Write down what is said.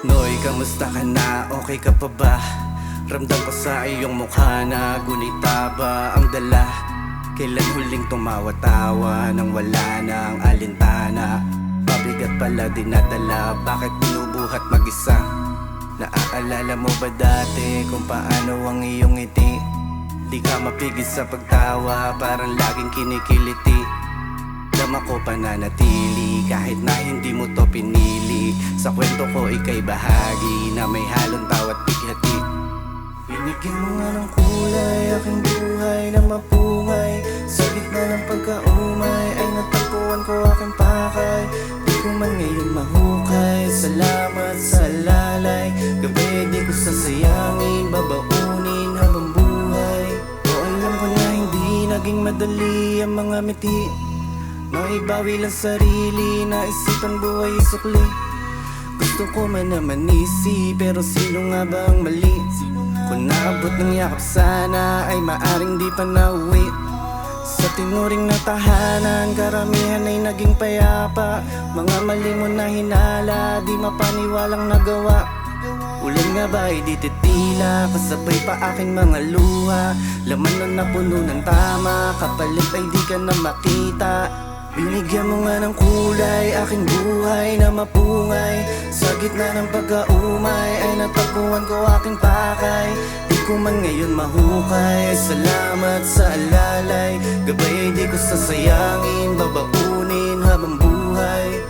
Noy, kamusta ka na? Okay ka pa ba? Ramdam ko sa iyong mukha na gunita ba ang dala? Kailan huling tumawa-tawa nang wala ng alintana? Mabigat pala dinadala, bakit binubuhat mag-isa? Naaalala mo ba dati kung paano ang iyong ngiti? Di ka mapigil sa pagtawa, parang laging kinikiliti. Dama ko pananatili kahit na hindi mo to pinili. Sa kwento ko ika'y bahagi na may halong tawa't bighati. Binigyan mo nga ng kulay aking buhay na mapungay. Sa gitna ng pagkaumay ay natagpuan ko aking pakay. Di ko man ngayon mahukay, salamat sa lalay. Gabi di ko sasayangin, babaunin habang buhay. O alam ko na hindi naging madali ang mga miti. Maibawi lang sarili, naisipan buhay isukli. Gusto ko man naman isi, pero sino nga ba ang mali? Kung naabot ng yakap sana, ay maaring di pa nauwi. Sa tinuring na tahanan, karamihan ay naging payapa. Mga mali mo na hinala, di mapaniwalang nagawa. Ulan nga ba ay di titila, kasabay pa aking mga luha. Laman na napuno ng tama, kapalit ay di ka na makita. Binigyan mo nga ng kulay aking buhay na mapungay. Sa gitna ng pagkaumay ay natagpuan ko aking pakay. Di ko man ngayon mahukay, salamat sa alalay. Gabay ay di ko sasayangin, babaunin habang buhay.